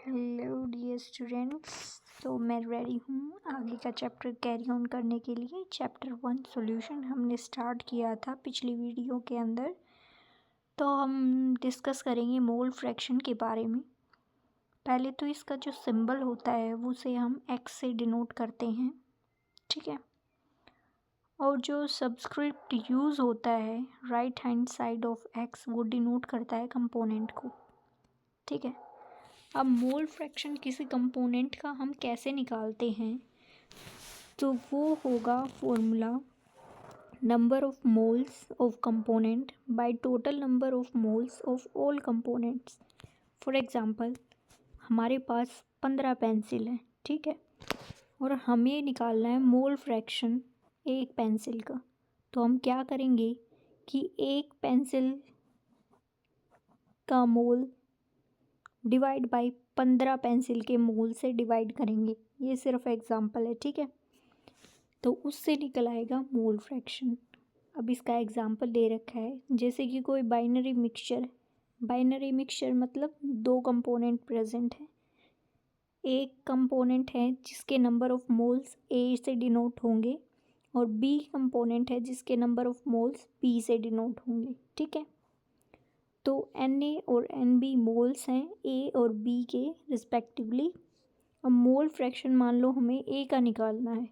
Hello dear students. तो मैं ready हूँ आगे का चैप्टर कैरी ऑन करने के लिए। चैप्टर 1 सॉल्यूशन हमने स्टार्ट किया था पिछली वीडियो के अंदर। तो हम डिस्कस करेंगे मोल फ्रैक्शन के बारे में। पहले तो इसका जो सिंबल होता है वो उसे हम एक्स से डिनोट करते हैं, ठीक है। और जो सबस्क्रिप्ट यूज़ होता है right hand side of x वो डिनोट करता है कंपोनेंट को, ठीक है। अब मोल फ्रैक्शन किसी कंपोनेंट का हम कैसे निकालते हैं, तो वो होगा formula number of moles of component by total number of moles of all components. For example हमारे पास 15 पेंसिल हैं, ठीक है, और हमें निकालना है मोल फ्रैक्शन एक पेंसिल का। तो हम क्या करेंगे कि एक पेंसिल का मोल डिवाइड बाय 15 पेंसिल के मोल से डिवाइड करेंगे। ये सिर्फ एग्जांपल है, ठीक है। तो उससे निकल आएगा मोल फ्रैक्शन। अब इसका एग्जांपल दे रखा है, जैसे कि कोई बाइनरी मिक्सचर। बाइनरी मिक्सचर मतलब दो कंपोनेंट प्रेजेंट है। एक कंपोनेंट है जिसके नंबर ऑफ मोल्स ए से डिनोट होंगे और बी कंपोनेंट है जिसके नंबर ऑफ मोल्स बी से डिनोट होंगे, ठीक है। तो Na और Nb मोल्स हैं ए और बी के रिस्पेक्टिवली। अब मोल फ्रैक्शन मान लो हमें ए का निकालना है,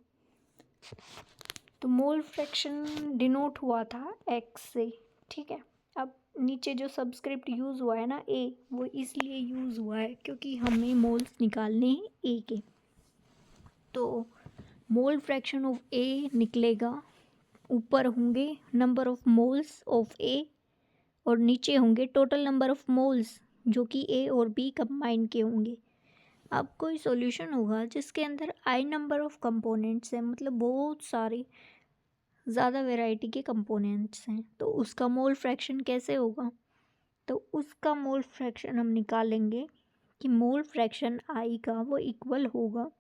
तो मोल फ्रैक्शन डिनोट हुआ था एक्स से, ठीक है। अब नीचे जो सबस्क्रिप्ट यूज़ हुआ है ना ए, वो इसलिए यूज़ हुआ है क्योंकि हमें मोल्स निकालने हैं ए के। तो मोल फ्रैक्शन ऑफ ए निकलेगा, ऊपर होंगे नंबर ऑफ मोल्स ऑफ ए और नीचे होंगे टोटल नंबर ऑफ मोल्स जो कि ए और बी कंबाइन के होंगे। अब कोई सॉल्यूशन होगा जिसके अंदर आई नंबर ऑफ कंपोनेंट्स हैं, मतलब बहुत सारे ज़्यादा वैरायटी के कंपोनेंट्स हैं, तो उसका मोल फ्रैक्शन कैसे होगा। तो उसका मोल फ्रैक्शन हम निकालेंगे कि मोल फ्रैक्शन आई का वो इक्वल होगा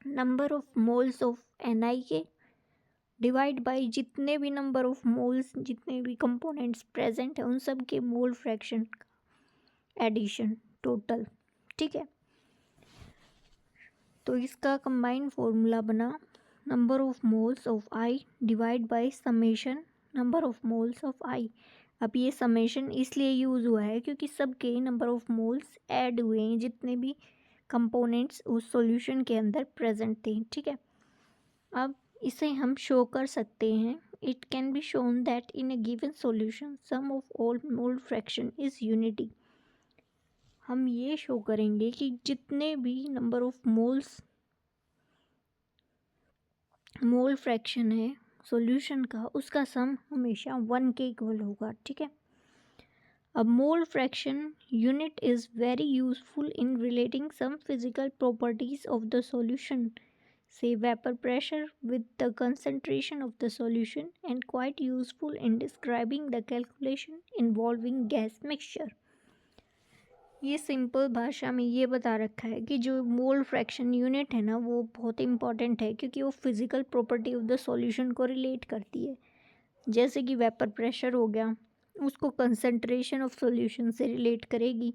number of moles of Ni के डिवाइड बाय जितने भी नंबर ऑफ मोल्स, जितने भी कंपोनेंट्स प्रेजेंट हैं उन सब के मोल फ्रैक्शन का एडिशन टोटल, ठीक है। तो इसका कंबाइंड फॉर्मूला बना number of moles of I divide by summation number of moles of I. अब ये समेशन इसलिए यूज़ हुआ है क्योंकि सबके नंबर ऑफ मोल्स ऐड हुए हैं जितने भी कंपोनेंट्स उस सॉल्यूशन के अंदर प्रेजेंट थे, ठीक है। अब इसे हम शो कर सकते हैं। It can be shown that in a given solution sum of all mole fraction is unity. हम ये शो करेंगे कि जितने भी नंबर ऑफ मोल फ्रैक्शन है सॉल्यूशन का, उसका सम हमेशा 1 के इक्वल होगा, ठीक है। अब mole fraction unit is very useful in relating some physical properties of the solution, say vapor pressure with the concentration of the solution, and quite useful in describing the calculation involving gas mixture। ये simple भाषा में ये बता रखा है कि जो मोल fraction unit है ना वो बहुत इंपॉर्टेंट है क्योंकि वो physical property of the solution को रिलेट करती है। जैसे कि वेपर प्रेशर हो गया, उसको कंसंट्रेशन ऑफ सॉल्यूशन से रिलेट करेगी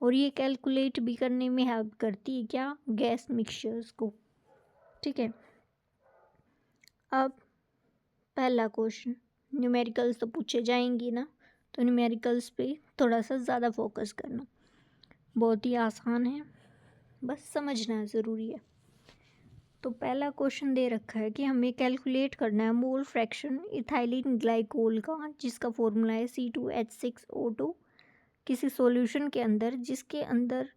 और ये कैलकुलेट भी करने में हेल्प करती है क्या, गैस मिक्सचर्स को, ठीक है। अब पहला क्वेश्चन, न्यूमेरिकल्स तो पूछे जाएंगी ना, तो न्यूमेरिकल्स पे थोड़ा सा ज़्यादा फोकस करना। बहुत ही आसान है, बस समझना ज़रूरी है। तो पहला क्वेश्चन दे रखा है कि हमें कैलकुलेट करना है मोल फ्रैक्शन इथाइलिन ग्लाइकोल का, जिसका फॉर्मूला है C2H6O2, किसी सॉल्यूशन के अंदर जिसके अंदर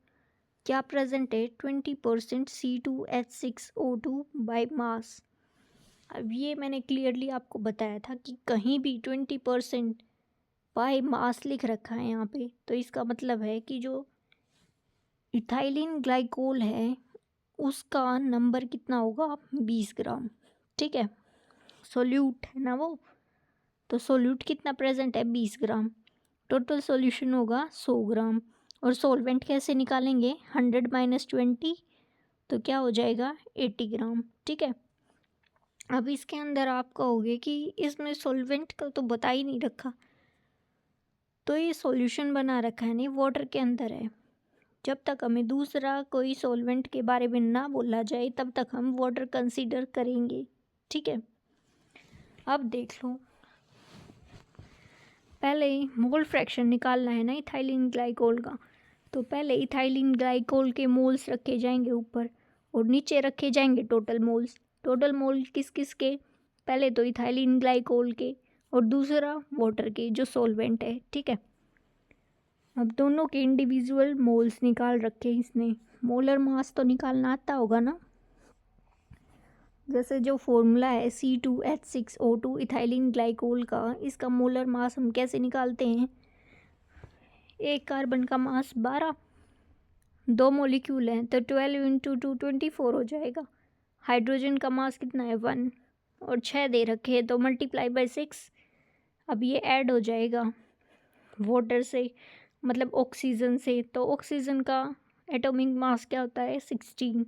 क्या प्रेजेंट है 20% C2H6O2 बाय मास। अब ये मैंने क्लियरली आपको बताया था कि कहीं भी 20% बाय मास लिख रखा है यहाँ पे, तो इसका मतलब है कि जो इथाइलिन ग्लाइकोल है उसका नंबर कितना होगा 20 ग्राम, ठीक है। सोल्यूट है ना वो, तो सोल्यूट कितना प्रेजेंट है 20 ग्राम। टोटल सॉल्यूशन होगा 100 ग्राम। और सॉल्वेंट कैसे निकालेंगे, 100 - 20 तो क्या हो जाएगा 80 ग्राम, ठीक है। अब इसके अंदर आप कहोगे कि इसमें सॉल्वेंट का तो बता ही नहीं रखा, तो ये सॉल्यूशन बना रखा है नहीं, वाटर के अंदर है, जब तक हमें दूसरा कोई सॉल्वेंट के बारे में ना बोला जाए तब तक हम वाटर कंसीडर करेंगे, ठीक है। अब देख लो, पहले मोल फ्रैक्शन निकालना है ना इथाइलिन ग्लाइकोल का, तो पहले इथाइलिन ग्लाइकोल के मोल्स रखे जाएंगे ऊपर और नीचे रखे जाएंगे टोटल मोल्स। टोटल मोल किस किस के, पहले तो इथाइलिन ग्लाइकोल के और दूसरा वाटर के जो सॉल्वेंट है, ठीक है। अब दोनों के इंडिविजुअल मोल्स निकाल रखे इसने। मोलर मास तो निकालना आता होगा ना, जैसे जो फॉर्मूला है C2H6O2 इथाइलिन ग्लाइकोल का, इसका मोलर मास हम कैसे निकालते हैं, एक कार्बन का मास 12, 2 मॉलिक्यूल हैं तो 12 इंटू 2 24 हो जाएगा। हाइड्रोजन का मास कितना है 1 और 6 दे रखे हैं तो मल्टीप्लाई बाय 6। अब ये ऐड हो जाएगा वाटर से, मतलब ऑक्सीजन से, तो ऑक्सीजन का एटॉमिक मास क्या होता है 16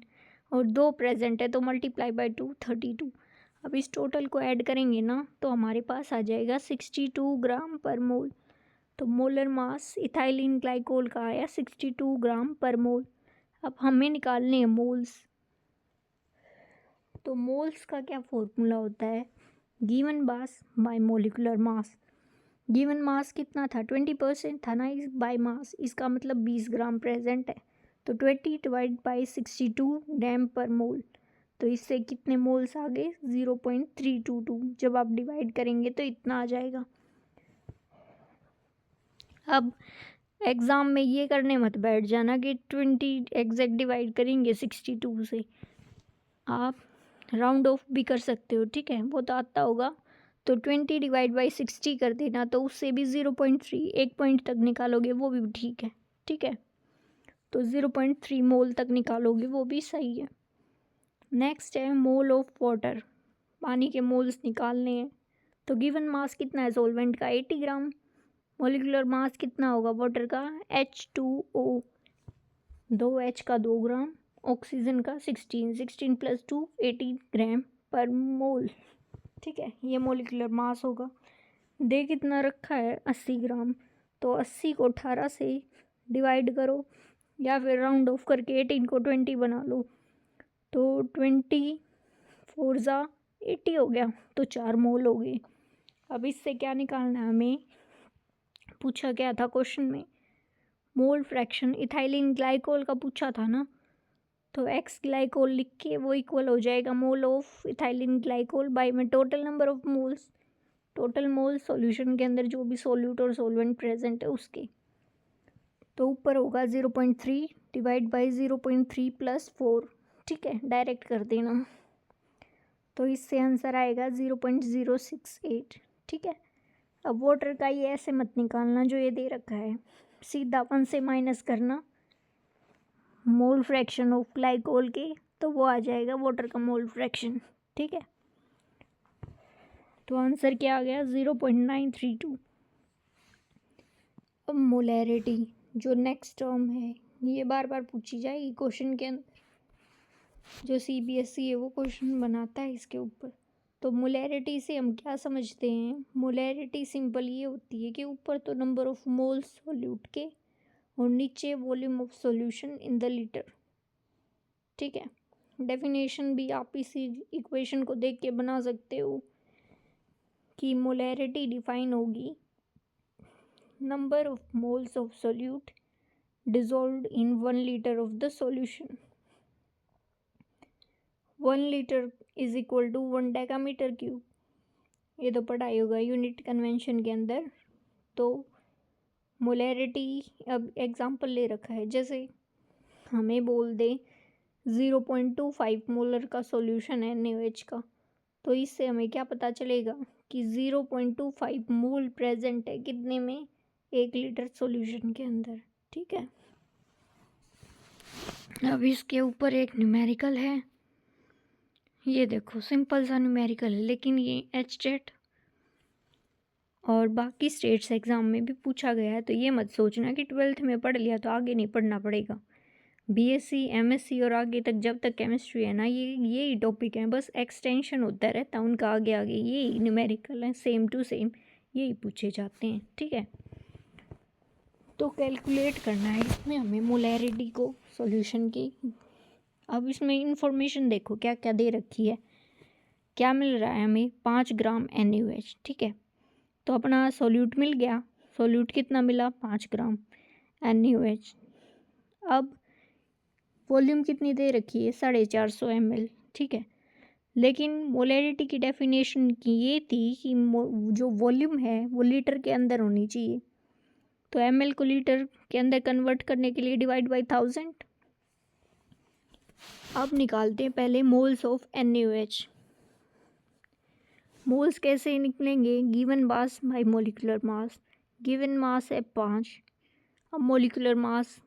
और 2 प्रेजेंट है तो मल्टीप्लाई बाय 2 32। अब इस टोटल को ऐड करेंगे ना तो हमारे पास आ जाएगा 62 ग्राम पर मोल। तो मोलर मास इथाइलिन ग्लाइकोल का आया 62 ग्राम पर मोल। अब हमें निकालने हैं मोल्स, तो मोल्स का क्या फॉर्मूला होता है, given mass by molecular mass. Given mass कितना था 20% था ना इस बाय मास, इसका मतलब 20 ग्राम प्रेजेंट है तो 20 डिवाइड बाई 62 ग्राम पर मोल, तो इससे कितने मोल्स आ गए 0.322। जब आप डिवाइड करेंगे तो इतना आ जाएगा। अब एग्ज़ाम में ये करने मत बैठ जाना कि 20 एग्जैक्ट डिवाइड करेंगे 62 से, आप राउंड ऑफ भी कर सकते हो, ठीक है, वो तो आता होगा। तो 20 डिवाइड बाई 60 कर देना तो उससे भी 0.3 1 पॉइंट तक निकालोगे वो भी ठीक है, ठीक है। तो 0.3 मोल तक निकालोगे वो भी सही है। नेक्स्ट है मोल ऑफ वाटर, पानी के मोल्स निकालने हैं। तो गिवन मास कितना है सॉल्वेंट का 80 ग्राम, मोलिकुलर मास कितना होगा वाटर का H2O, 2H का 2 ग्राम, ऑक्सीजन का 16 प्लस 2 18 ग्राम पर मोल, ठीक है, ये मोलिकुलर मास होगा। दे कितना रखा है 80 ग्राम, तो 80 को 18 से डिवाइड करो या फिर राउंड ऑफ करके 18 को 20 बना लो, तो 20 4 ज़ा 80 हो गया, तो 4 मोल हो गए। अब इससे क्या निकालना है हमें, पूछा क्या था क्वेश्चन में, मोल फ्रैक्शन इथाइलिन ग्लाइकोल का पूछा था ना, तो एक्स ग्लाइकोल लिख के वो इक्वल हो जाएगा mole of ethylene glycol by में total number of moles, total mole solution के अंदर जो भी सॉल्यूट और सॉल्वेंट प्रेजेंट है उसके, तो ऊपर होगा 0.3 डिवाइड बाई 0.3 प्लस 4, ठीक है, डायरेक्ट कर देना, तो इससे आंसर आएगा 0.068, ठीक है। अब वाटर का ये ऐसे मत निकालना जो ये दे रखा है, सीधा 1 से माइनस करना मोल फ्रैक्शन ऑफ ग्लाइकोल के, तो वो आ जाएगा वाटर का मोल फ्रैक्शन, ठीक है। तो आंसर क्या आ गया 0.932। अब मोलैरिटी जो नेक्स्ट टर्म है ये बार बार पूछी जाएगी क्वेश्चन के अंदर, जो CBSE है वो क्वेश्चन बनाता है इसके ऊपर। तो मोलैरिटी से हम क्या समझते हैं, मोलैरिटी सिंपल ये होती है कि ऊपर तो नंबर ऑफ मोल्स सॉल्यूट के और नीचे volume of solution in the litre, ठीक है। डेफिनेशन भी आप इसी इक्वेशन को देख के बना सकते हो कि मोलैरिटी डिफाइन होगी number of moles of solute dissolved in 1 litre of the solution. 1 litre is equal to 1 decametre cube, ये तो पढ़ाई होगा यूनिट कन्वेंशन के अंदर। तो मोलैरिटी, अब एग्जांपल ले रखा है, जैसे हमें बोल दे 0.25 मोलर का सॉल्यूशन है NaOH का, तो इससे हमें क्या पता चलेगा कि 0.25 मोल प्रेजेंट है कितने में 1 लीटर सॉल्यूशन के अंदर, ठीक है। अब इसके ऊपर एक न्यूमेरिकल है, ये देखो सिंपल सा न्यूमेरिकल है, लेकिन ये HCET और बाकी स्टेट्स एग्ज़ाम में भी पूछा गया है, तो ये मत सोचना कि 12th में पढ़ लिया तो आगे नहीं पढ़ना पड़ेगा। BSc MSc और आगे तक जब तक केमिस्ट्री है ना, यही टॉपिक है, बस एक्सटेंशन होता रहता है उनका, आगे आगे यही न्यूमेरिकल है, सेम टू सेम यही पूछे जाते हैं, ठीक है। तो कैलकुलेट करना है इसमें हमें मोलैरिटी को सॉल्यूशन की। अब इसमें इंफॉर्मेशन देखो क्या क्या दे रखी है। क्या मिल रहा है हमें 5 ग्राम NaOH, ठीक है। तो अपना सॉल्यूट मिल गया। सॉल्यूट कितना मिला 5 ग्राम NaOH। अब वॉल्यूम कितनी दे रखी है 450 ml, ठीक है। लेकिन मोलैरिटी की डेफिनेशन की ये थी कि जो वॉल्यूम है वो लीटर के अंदर होनी चाहिए। तो ml को लीटर के अंदर कन्वर्ट करने के लिए डिवाइड बाई 1000। अब निकालते हैं पहले मोल्स ऑफ NaOH। मोल्स कैसे निकलेंगे, given mass by molecular mass. Given mass है 5। अब मोलिकुलर मास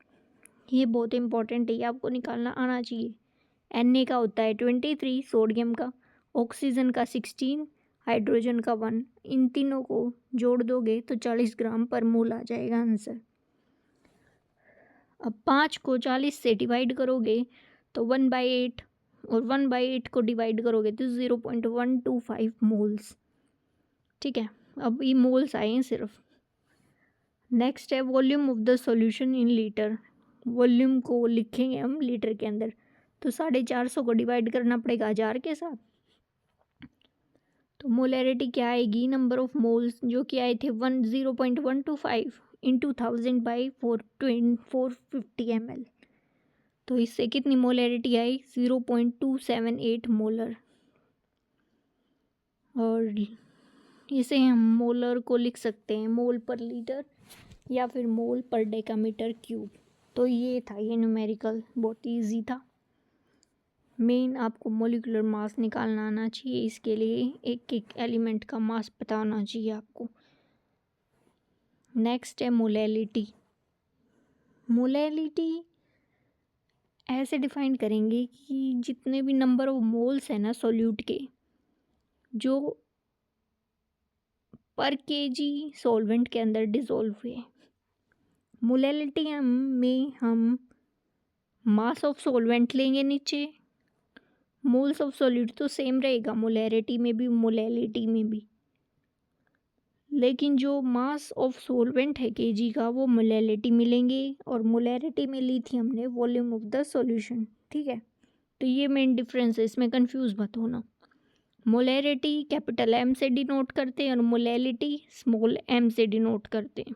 ये बहुत इंपॉर्टेंट है, ये आपको निकालना आना चाहिए। Na का होता है 23, सोडियम का, ऑक्सीजन का 16, हाइड्रोजन का 1। इन तीनों को जोड़ दोगे तो 40 ग्राम पर मोल आ जाएगा आंसर। अब 5 को 40 से डिवाइड करोगे तो 1/8, और 1/8 को डिवाइड करोगे तो 0.125 मोल्स, ठीक है। अब ये मोल्स आए हैं सिर्फ। नेक्स्ट है volume of the solution in litre. Volume को लिखेंगे हम लीटर के अंदर, तो 450 को डिवाइड करना पड़ेगा 1000 के साथ। तो मोलैरिटी क्या आएगी, नंबर ऑफ मोल्स जो कि आए थे 0.125 इंटू 1000/450 ml। तो इससे कितनी मोलैरिटी आई 0.278 मोलर। और इसे हम मोलर को लिख सकते हैं मोल पर लीटर या फिर मोल पर डेकामीटर क्यूब। तो ये था, ये न्यूमेरिकल बहुत ईजी था। मेन आपको मोलिकुलर मास निकालना आना चाहिए, इसके लिए एक एक एलिमेंट का मास पता होना चाहिए आपको। नेक्स्ट है मोलैलिटी। मोलैलिटी ऐसे डिफाइन करेंगे कि जितने भी नंबर ऑफ मोल्स है ना सॉल्यूट के, जो पर केजी सॉल्वेंट के अंदर डिसॉल्व हुए। मोलैलिटी में हम मास ऑफ सॉल्वेंट लेंगे नीचे, मोल्स ऑफ सॉल्यूट तो सेम रहेगा मोलैरिटी में भी मोलैलिटी में भी, लेकिन जो मास ऑफ सॉल्वेंट है केजी का वो मोलैलिटी में लेंगे, और मोलैरिटी में ली थी हमने वॉल्यूम ऑफ द सॉल्यूशन, ठीक है। तो ये मेन डिफरेंस है, इसमें कंफ्यूज मत होना। मोलैरिटी कैपिटल M से डिनोट करते हैं और मोलैलिटी स्मॉल m से डिनोट करते हैं।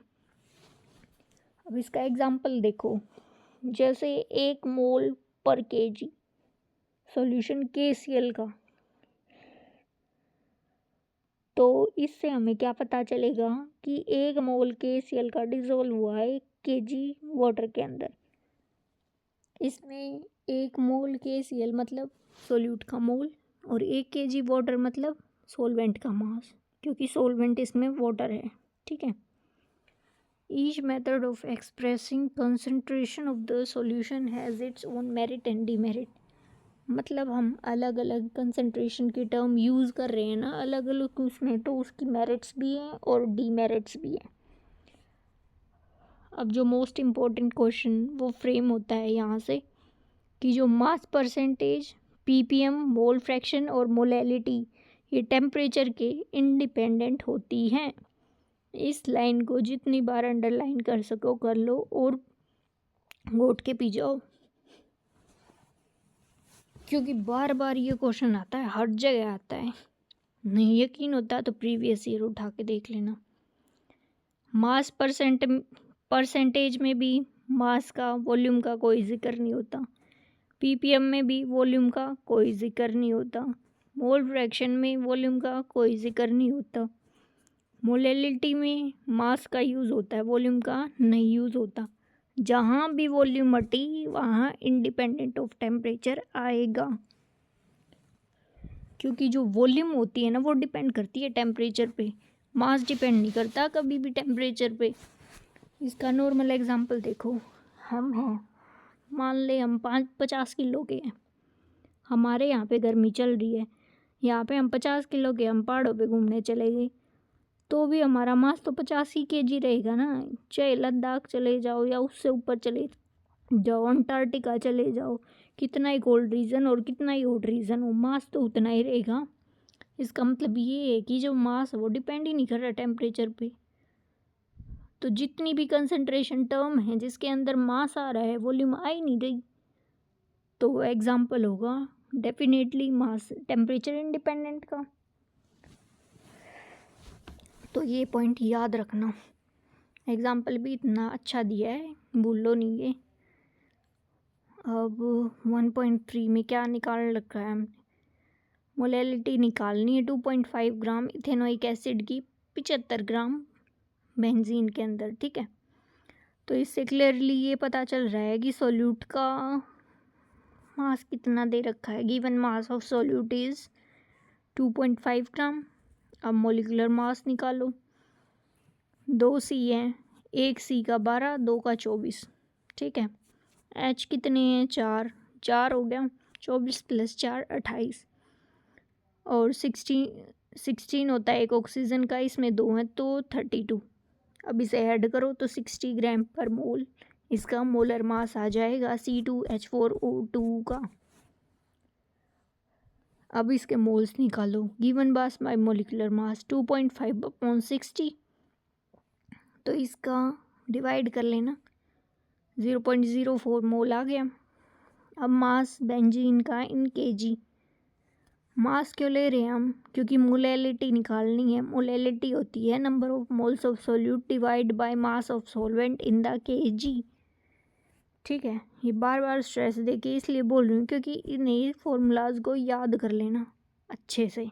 अब इसका एग्जांपल देखो, जैसे 1 मोल पर केजी सॉल्यूशन KCl का, तो इससे हमें क्या पता चलेगा कि 1 मोल KCl का डिसॉल्व हुआ है 1 kg वाटर के अंदर। इसमें 1 मोल KCl मतलब सॉल्यूट का मोल, और 1 kg वाटर मतलब सॉल्वेंट का मास, क्योंकि सॉल्वेंट इसमें वाटर है, ठीक है। Each method of expressing concentration of the solution has its own merit and demerit. मतलब हम अलग अलग कंसंट्रेशन की टर्म यूज़ कर रहे हैं ना अलग अलग उसमें, तो उसकी मेरिट्स भी हैं और डीमेरिट्स भी हैं। अब जो मोस्ट इम्पोर्टेंट क्वेश्चन वो फ्रेम होता है यहाँ से कि जो mass percentage, ppm, mole fraction और मोलैलिटी ये टेम्परेचर के इंडिपेंडेंट होती हैं। इस लाइन को जितनी बार अंडरलाइन कर सको कर लो और घोट के पी जाओ, क्योंकि बार बार ये क्वेश्चन आता है, हर जगह आता है। नहीं यकीन होता तो प्रीवियस ईयर उठा के देख लेना। मास परसेंटेज में भी मास का वॉल्यूम का कोई जिक्र नहीं होता, ppm में भी वॉल्यूम का कोई जिक्र नहीं होता, मोल फ्रैक्शन में वॉल्यूम का कोई जिक्र नहीं होता, मोलैलिटी में मास का यूज़ होता है वॉल्यूम का नहीं यूज़ होता। जहाँ भी वॉल्यूम हटी वहाँ इंडिपेंडेंट ऑफ टेम्परेचर आएगा, क्योंकि जो वॉल्यूम होती है ना वो डिपेंड करती है टेम्परेचर पे, मास डिपेंड नहीं करता कभी भी टेम्परेचर पे। इसका नॉर्मल एग्जांपल देखो, हम हैं, मान ले हम 50 किलो के हैं, हमारे यहाँ पे गर्मी चल रही है, यहाँ पे हम 50 किलो के हम पहाड़ों पे घूमने चले गए तो भी हमारा मास तो 85 kg रहेगा ना। चाहे लद्दाख चले जाओ या उससे ऊपर चले जाओ, अंटार्कटिका चले जाओ, कितना ही कोल्ड रीजन और कितना ही हॉट रीजन हो, मास तो उतना ही रहेगा। इसका मतलब ये है कि जो मास है वो डिपेंड ही नहीं कर रहा टेम्परेचर पे। तो जितनी भी कंसंट्रेशन टर्म है जिसके अंदर मास आ रहा है वॉल्यूम आ ही नहीं रही, तो एग्जाम्पल होगा डेफिनेटली मास टेम्परेचर इंडिपेंडेंट का। तो ये पॉइंट याद रखना। एग्जाम्पल भी इतना अच्छा दिया है, भूलो नहीं ये। अब 1.3 में क्या निकाल रखा है हमने, मोलैलिटी निकालनी है 2.5 ग्राम इथेनोइक एसिड की 75 ग्राम बेंजीन के अंदर, ठीक है। तो इससे क्लियरली ये पता चल रहा है कि सोल्यूट का मास कितना दे रखा है। Given mass of solute is 2.5 ग्राम। अब मोलिकुलर मास निकालो। 2 सी हैं, 1 सी का 12, 2 का 24, ठीक है। एच कितने हैं, 4, 4 हो गया, 24 + 4 28, और 16 होता है एक ऑक्सीजन का, इसमें 2 हैं तो 32। अब इसे ऐड करो तो 60 ग्राम पर मोल इसका मोलर मास आ जाएगा C2H4O2 का। अब इसके मोल्स निकालो। Given mass by molecular mass 2.5/60, तो इसका डिवाइड कर लेना, 0.04 मोल आ गया। अब मास बेंजीन का इन केजी। मास क्यों ले रहे हैं हम, क्योंकि मोलैलिटी निकालनी है। मोलैलिटी होती है number of moles of solute divide by mass of solvent in the KG, ठीक है। ये बार बार स्ट्रेस देके इसलिए बोल रही हूँ क्योंकि इन्हें फॉर्मूलाज को याद कर लेना अच्छे से।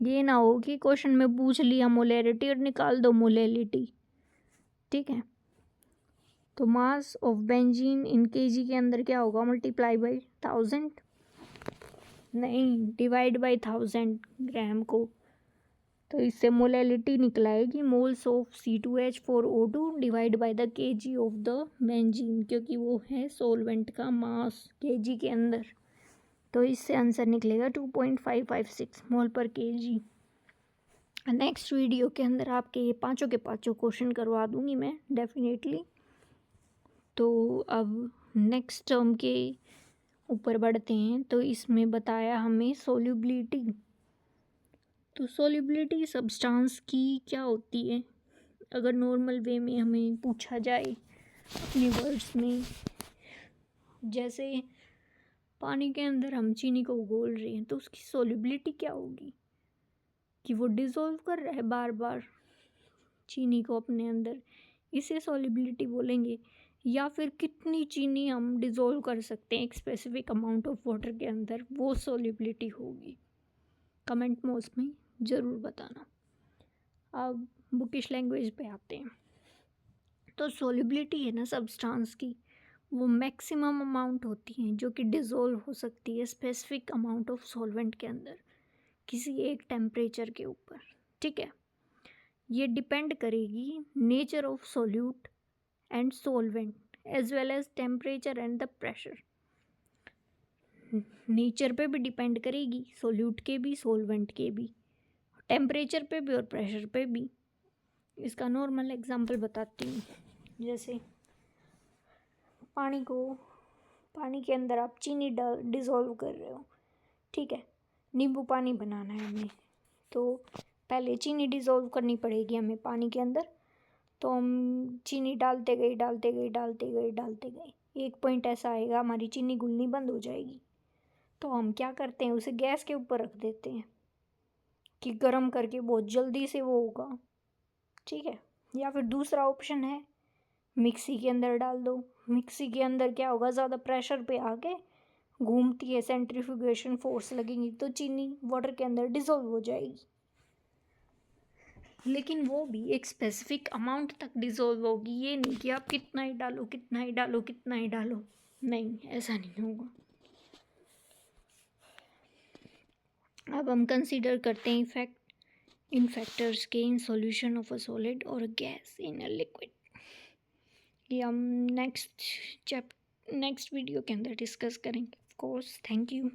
ये ना हो कि क्वेश्चन में पूछ लिया मोलैलिटी और निकाल दो मोलैलिटी, ठीक है। तो mass of benzene in KG के अंदर क्या होगा, मल्टीप्लाई बाय 1000, नहीं डिवाइड बाय 1000 ग्राम को। तो इससे मोलैलिटी निकलाएगी moles of C2H4O2 divide by the kg of the benzene, क्योंकि वो है सोलवेंट का मास केजी के अंदर। तो इससे आंसर निकलेगा 2.556 मोल पर केजी। नेक्स्ट वीडियो के अंदर आपके ये पाँचों के पाँचों क्वेश्चन करवा दूंगी मैं डेफिनेटली। तो अब नेक्स्ट टर्म के ऊपर बढ़ते हैं। तो इसमें बताया हमें सोल्यूबिलिटी। तो सोल्यूबिलिटी सब्सटेंस की क्या होती है, अगर नॉर्मल वे में हमें पूछा जाए अपने वर्ड्स में, जैसे पानी के अंदर हम चीनी को घोल रहे हैं तो उसकी सोल्यूबिलिटी क्या होगी, कि वो डिज़ोल्व कर रहा है बार बार चीनी को अपने अंदर, इसे सोल्यूबिलिटी बोलेंगे। या फिर कितनी चीनी हम डिज़ोल्व कर सकते हैं एक स्पेसिफिक अमाउंट ऑफ वाटर के अंदर, वो सोल्यूबिलिटी होगी। कमेंट बॉक्स में ज़रूर बताना। अब बुकिश लैंग्वेज पे आते हैं। तो सोल्यूबिलिटी है ना सब्सटेंस की, वो मैक्सिमम अमाउंट होती है जो कि डिज़ोल्व हो सकती है स्पेसिफिक अमाउंट ऑफ सॉल्वेंट के अंदर किसी एक टेम्परेचर के ऊपर, ठीक है। ये डिपेंड करेगी nature of solute and solvent as well as temperature and the pressure. Nature पे भी डिपेंड करेगी, सोल्यूट के भी सॉल्वेंट के भी, टेम्परेचर पे भी और प्रेशर पे भी। इसका नॉर्मल एग्जांपल बताती हूँ। जैसे पानी के अंदर आप चीनी डिज़ोल्व कर रहे हो, ठीक है। नींबू पानी बनाना है हमें, तो पहले चीनी डिज़ोल्व करनी पड़ेगी हमें पानी के अंदर। तो हम चीनी डालते गए, एक पॉइंट ऐसा आएगा हमारी चीनी घुलनी बंद हो जाएगी। तो हम क्या करते हैं, उसे गैस के ऊपर रख देते हैं कि गर्म करके बहुत जल्दी से वो होगा, ठीक है। या फिर दूसरा ऑप्शन है मिक्सी के अंदर डाल दो। मिक्सी के अंदर क्या होगा, ज़्यादा प्रेशर पे आके घूमती है, सेंट्रीफ्यूगेशन फोर्स लगेगी तो चीनी वाटर के अंदर डिज़ोल्व हो जाएगी। लेकिन वो भी एक स्पेसिफिक अमाउंट तक डिज़ोल्व होगी, ये नहीं कि आप कितना ही डालो, नहीं ऐसा नहीं होगा। अब हम कंसीडर करते हैं इन फैक्टर्स के in solution of a solid और गैस इन अ लिक्विड। ये हम नेक्स्ट वीडियो के अंदर डिस्कस करेंगे ऑफ कोर्स। Thank you.